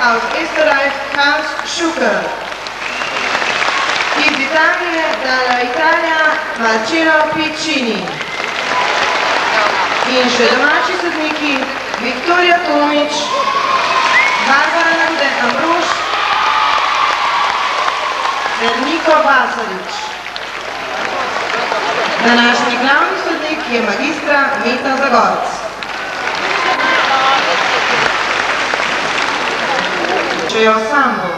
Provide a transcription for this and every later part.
aus Österreich Hans Schucker. Iz Italije, dalla Italia Marcello Piccini. In še domači sodniki Viktorija Tomič, Barbara Ambrož ter Niko Basarič. Današnji glavni sodnik je magistra Meta Zagorc. Čejo sambo.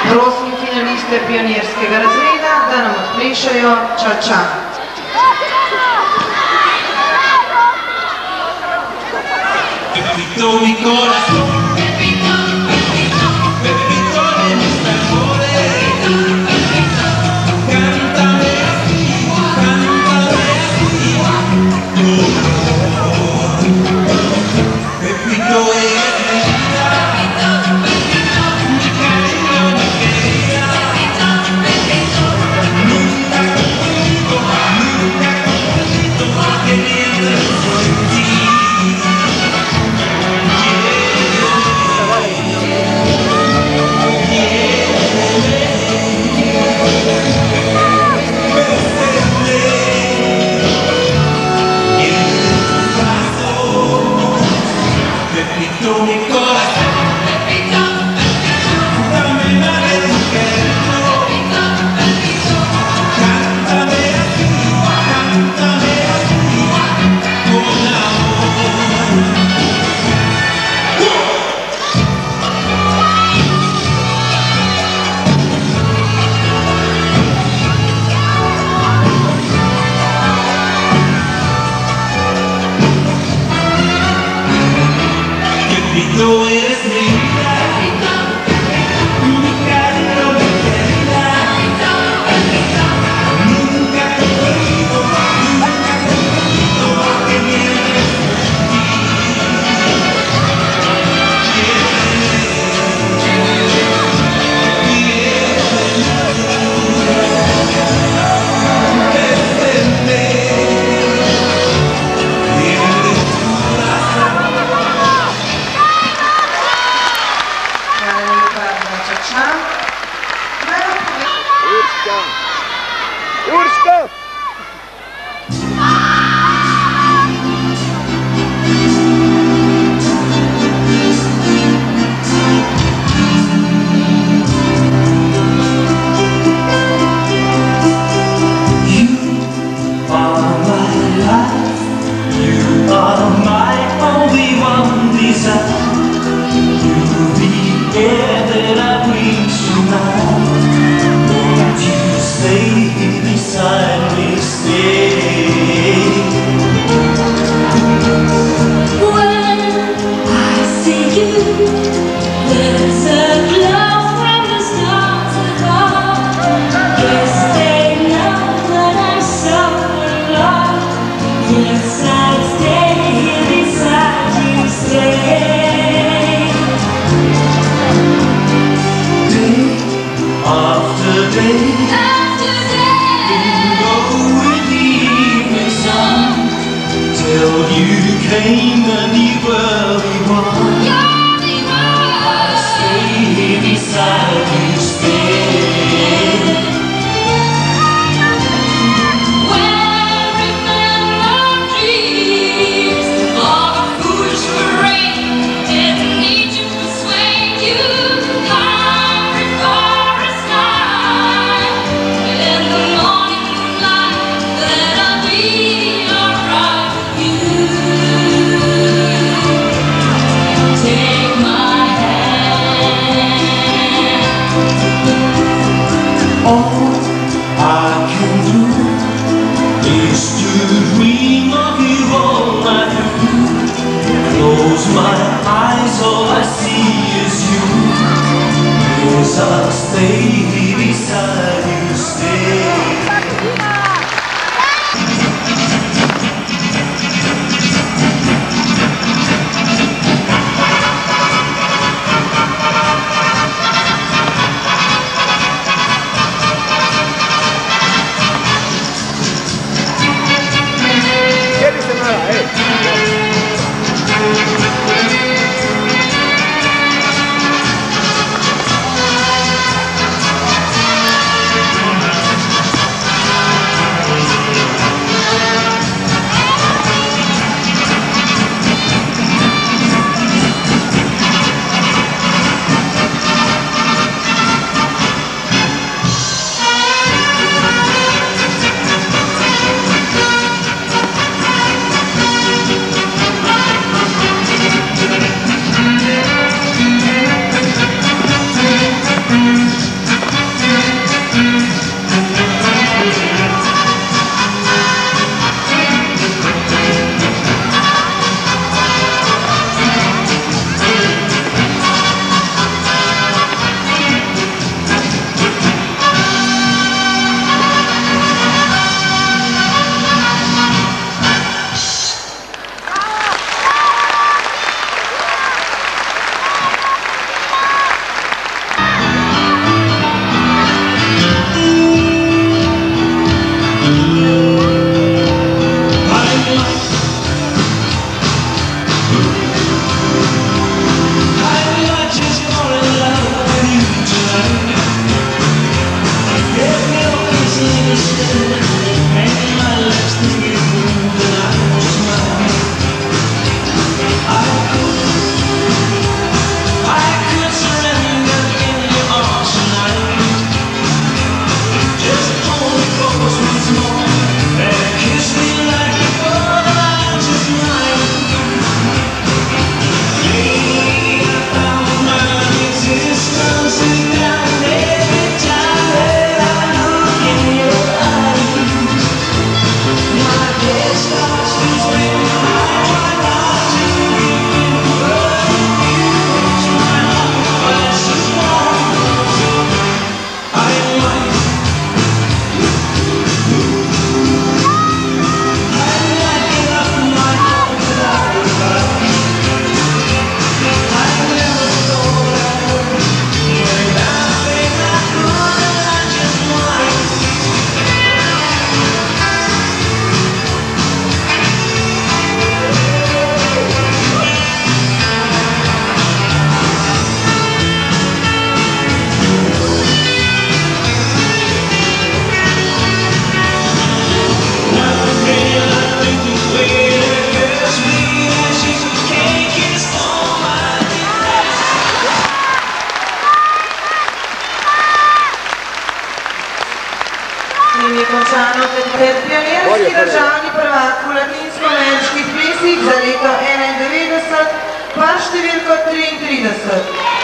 Prosim finaliste pionirskega razreda, da nam odplešajo ča-ča. Pepito mi corazón, Pepito, Pepito, Pepito de nuestro amor, cántame así, Pepito es mi vida, mi cariño, mi querida, nunca confundido, queriendo soy ti. beside you, the air that I breathe tonight. Won't you stay beside me, stay? When I see you, there's a glow from the stars above. Yes, they know that I'm so alive. Yes, I'll stay here beside you, stay. Day after day, didn't go with the evening sun till you came and you were the one. I'll stay here beside you, stay. All I can do is to dream of you all night through. Close my eyes, all I see is you. Yes, I'll stay beside you, stay. です。